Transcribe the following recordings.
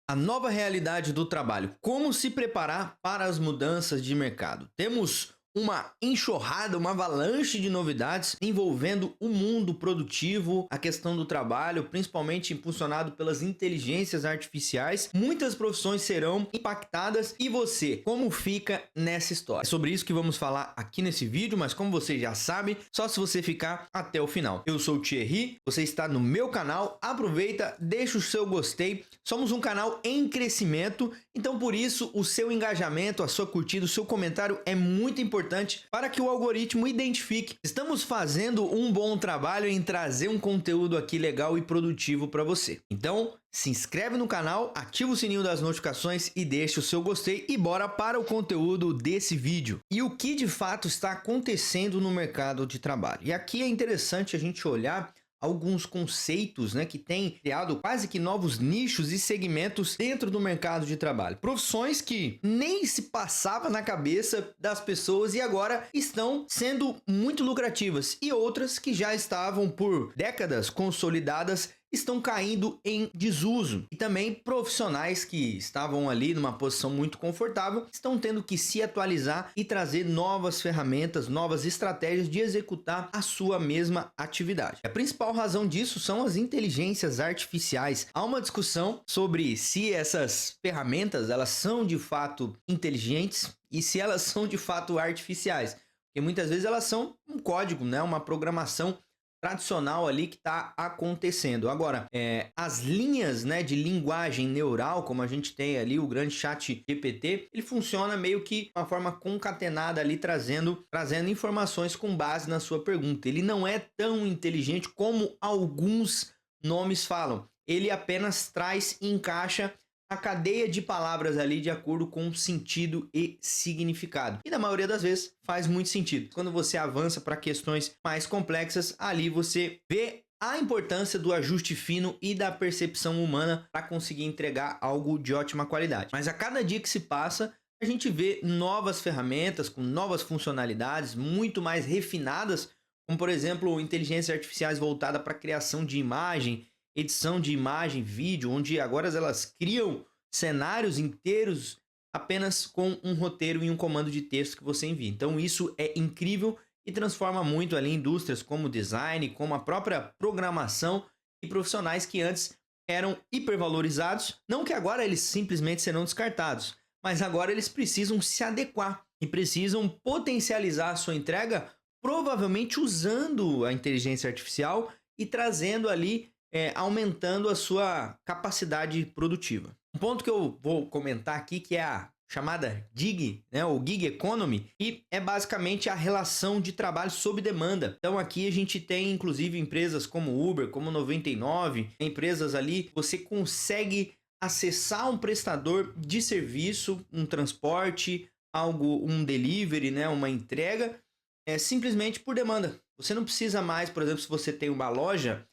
A nova realidade do trabalho. Como se preparar para as mudanças de mercado? Temos uma enxurrada, uma avalanche de novidades envolvendo o mundo produtivo, a questão do trabalho, principalmente impulsionado pelas inteligências artificiais. Muitas profissões serão impactadas e você, como fica nessa história? É sobre isso que vamos falar aqui nesse vídeo, mas como você já sabe, só se você ficar até o final. Eu sou o Thierry, você está no meu canal, aproveita, deixa o seu gostei. Somos um canal em crescimento, então por isso o seu engajamento, a sua curtida, o seu comentário é muito importante para que o algoritmo identifique. Estamos fazendo um bom trabalho em trazer um conteúdo aqui legal e produtivo para você. Então, se inscreve no canal, ativa o sininho das notificações e deixa o seu gostei e bora para o conteúdo desse vídeo. E o que de fato está acontecendo no mercado de trabalho? E aqui é interessante a gente olhar alguns conceitos, que têm criado quase que novos nichos e segmentos dentro do mercado de trabalho. Profissões que nem se passava na cabeça das pessoas e agora estão sendo muito lucrativas, e outras que já estavam por décadas consolidadas estão caindo em desuso. E também profissionais que estavam ali numa posição muito confortável estão tendo que se atualizar e trazer novas ferramentas, novas estratégias de executar a sua mesma atividade. A principal razão disso são as inteligências artificiais. Há uma discussão sobre se essas ferramentas elas são de fato inteligentes e se elas são de fato artificiais. Porque muitas vezes elas são um código, uma programação tradicional ali que está acontecendo. Agora, as linhas de linguagem neural, como a gente tem ali o grande chat GPT, ele funciona meio que de uma forma concatenada ali, trazendo informações com base na sua pergunta. Ele não é tão inteligente como alguns nomes falam. Ele apenas traz e encaixa a cadeia de palavras ali de acordo com sentido e significado. E na maioria das vezes faz muito sentido. Quando você avança para questões mais complexas, ali você vê a importância do ajuste fino e da percepção humana para conseguir entregar algo de ótima qualidade. Mas a cada dia que se passa, a gente vê novas ferramentas com novas funcionalidades muito mais refinadas, como por exemplo, inteligências artificiais voltadas para a criação de imagem, edição de imagem, vídeo, onde agora elas criam cenários inteiros apenas com um roteiro e um comando de texto que você envia. Então isso é incrível e transforma muito ali indústrias como design, como a própria programação e profissionais que antes eram hipervalorizados. Não que agora eles simplesmente serão descartados, mas agora eles precisam se adequar e precisam potencializar a sua entrega, provavelmente usando a inteligência artificial e trazendo ali aumentando a sua capacidade produtiva. Um ponto que eu vou comentar aqui que é a chamada gig, ou gig economy, e é basicamente a relação de trabalho sob demanda. Então aqui a gente tem inclusive empresas como Uber, como 99, empresas ali, você consegue acessar um prestador de serviço, um transporte, um delivery, uma entrega, simplesmente por demanda. Você não precisa mais, por exemplo, se você tem uma loja,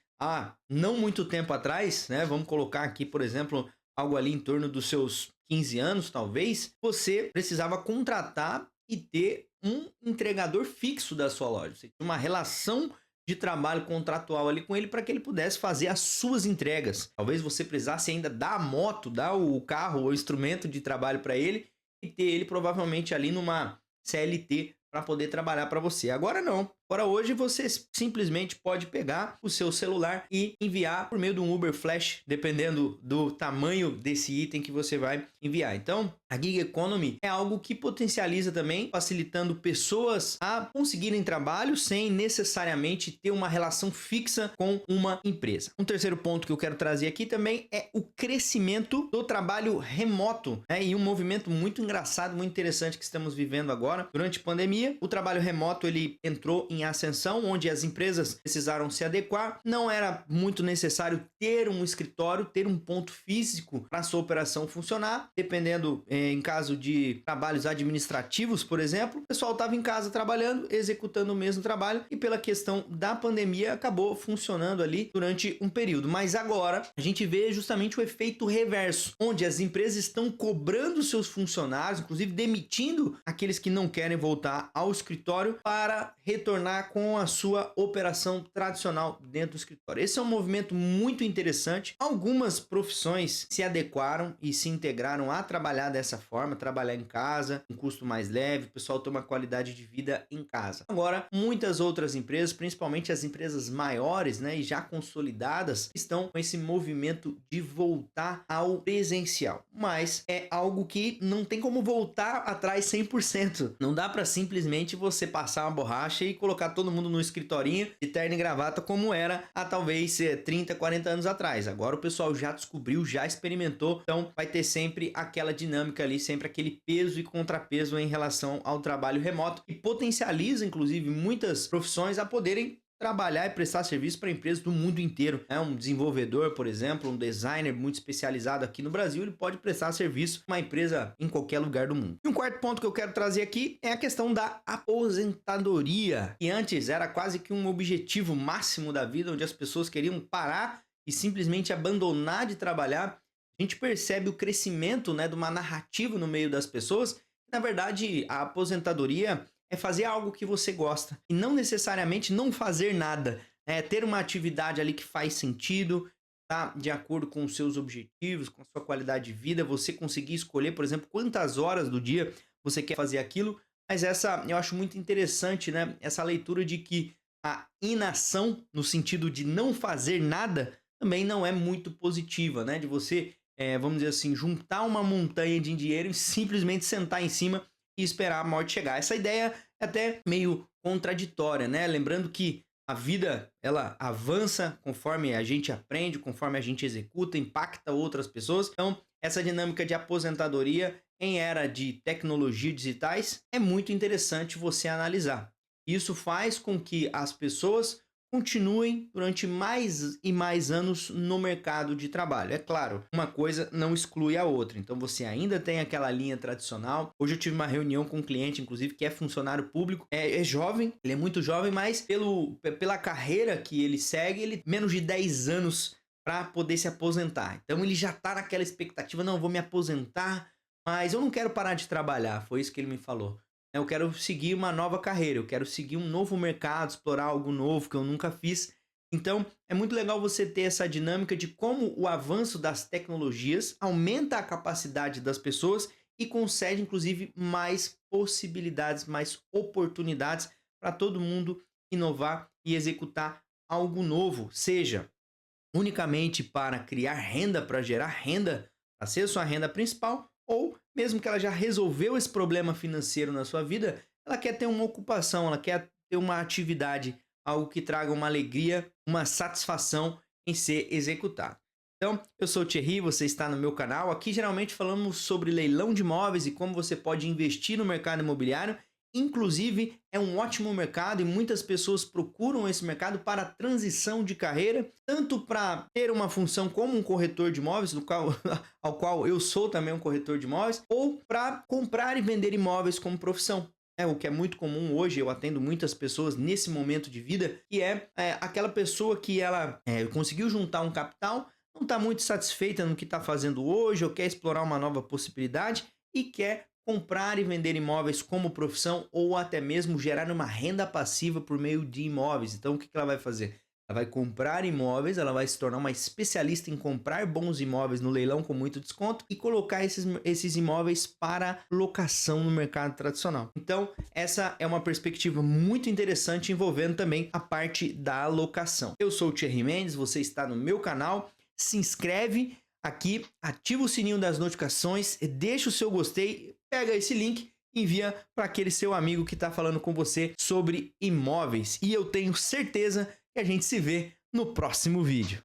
não muito tempo atrás, vamos colocar aqui, por exemplo, algo ali em torno dos seus 15 anos, talvez, você precisava contratar e ter um entregador fixo da sua loja. Você tinha uma relação de trabalho contratual ali com ele para que ele pudesse fazer as suas entregas. Talvez você precisasse ainda dar a moto, dar o carro, o instrumento de trabalho para ele e ter ele provavelmente ali numa CLT para poder trabalhar para você. Agora não. Agora hoje você simplesmente pode pegar o seu celular e enviar por meio de um Uber Flash, dependendo do tamanho desse item que você vai enviar. Então, a gig economy é algo que potencializa também, facilitando pessoas a conseguirem trabalho sem necessariamente ter uma relação fixa com uma empresa. Um terceiro ponto que eu quero trazer aqui também é o crescimento do trabalho remoto, e um movimento muito engraçado, muito interessante que estamos vivendo agora. Durante a pandemia, o trabalho remoto ele entrou em ascensão, onde as empresas precisaram se adequar. Não era muito necessário ter um escritório, ter um ponto físico para a sua operação funcionar. Dependendo, em caso de trabalhos administrativos, por exemplo, o pessoal estava em casa trabalhando, executando o mesmo trabalho e pela questão da pandemia acabou funcionando ali durante um período. Mas agora a gente vê justamente o efeito reverso, onde as empresas estão cobrando seus funcionários, inclusive demitindo aqueles que não querem voltar ao escritório para retornar retornar com a sua operação tradicional dentro do escritório. Esse é um movimento muito interessante. Algumas profissões se adequaram e se integraram a trabalhar dessa forma, trabalhar em casa, um custo mais leve, o pessoal tem uma qualidade de vida em casa. Agora, muitas outras empresas, principalmente as empresas maiores, né, e já consolidadas, estão com esse movimento de voltar ao presencial. Mas é algo que não tem como voltar atrás 100%. Não dá para simplesmente você passar uma borracha e colocar todo mundo no escritorinho de terno e gravata como era há talvez 30, 40 anos atrás. Agora o pessoal já descobriu, já experimentou, então vai ter sempre aquela dinâmica ali, sempre aquele peso e contrapeso em relação ao trabalho remoto e potencializa inclusive muitas profissões a poderem trabalhar e prestar serviço para empresas do mundo inteiro. Um desenvolvedor, por exemplo, um designer muito especializado aqui no Brasil, ele pode prestar serviço para uma empresa em qualquer lugar do mundo. E um quarto ponto que eu quero trazer aqui é a questão da aposentadoria, que antes era quase que um objetivo máximo da vida, onde as pessoas queriam parar e simplesmente abandonar de trabalhar. A gente percebe o crescimento, né, de uma narrativa no meio das pessoas. Na verdade, a aposentadoria é fazer algo que você gosta e não necessariamente não fazer nada. É ter uma atividade ali que faz sentido, tá? De acordo com os seus objetivos, com a sua qualidade de vida, você conseguir escolher, por exemplo, quantas horas do dia você quer fazer aquilo. Mas essa eu acho muito interessante, né? Essa leitura de que a inação, no sentido de não fazer nada, também não é muito positiva, né? De você, vamos dizer assim, juntar uma montanha de dinheiro e simplesmente sentar em cima e esperar a morte chegar. Essa ideia é até meio contraditória, né? Lembrando que a vida, ela avança conforme a gente aprende, conforme a gente executa, impacta outras pessoas. Então, essa dinâmica de aposentadoria em era de tecnologia digitais é muito interessante você analisar. Isso faz com que as pessoas continuem durante mais e mais anos no mercado de trabalho. É claro, uma coisa não exclui a outra. Então você ainda tem aquela linha tradicional. Hoje eu tive uma reunião com um cliente, inclusive, que é funcionário público. É jovem, ele é muito jovem, mas pela carreira que ele segue, ele menos de 10 anos para poder se aposentar. Então ele já está naquela expectativa, não, vou me aposentar, mas eu não quero parar de trabalhar. Foi isso que ele me falou. Eu quero seguir uma nova carreira, eu quero seguir um novo mercado, explorar algo novo que eu nunca fiz. Então, é muito legal você ter essa dinâmica de como o avanço das tecnologias aumenta a capacidade das pessoas e concede, inclusive, mais possibilidades, mais oportunidades para todo mundo inovar e executar algo novo, seja unicamente para criar renda, para gerar renda, para ser sua renda principal, ou mesmo que ela já resolveu esse problema financeiro na sua vida, ela quer ter uma ocupação, ela quer ter uma atividade, algo que traga uma alegria, uma satisfação em ser executado. Então, eu sou o Thierry, você está no meu canal. Aqui geralmente falamos sobre leilão de imóveis e como você pode investir no mercado imobiliário. Inclusive, é um ótimo mercado e muitas pessoas procuram esse mercado para transição de carreira, tanto para ter uma função como um corretor de imóveis, ao qual eu sou também um corretor de imóveis, ou para comprar e vender imóveis como profissão. O que é muito comum hoje, eu atendo muitas pessoas nesse momento de vida, que é aquela pessoa que ela conseguiu juntar um capital, não está muito satisfeita no que está fazendo hoje, ou quer explorar uma nova possibilidade e quer comprar e vender imóveis como profissão ou até mesmo gerar uma renda passiva por meio de imóveis. Então, o que ela vai fazer? Ela vai comprar imóveis, ela vai se tornar uma especialista em comprar bons imóveis no leilão com muito desconto e colocar esses imóveis para locação no mercado tradicional. Então, essa é uma perspectiva muito interessante envolvendo também a parte da locação. Eu sou o Thierry Mendes, você está no meu canal, se inscreve aqui, ativa o sininho das notificações, deixa o seu gostei, pega esse link e envia para aquele seu amigo que está falando com você sobre imóveis. E eu tenho certeza que a gente se vê no próximo vídeo.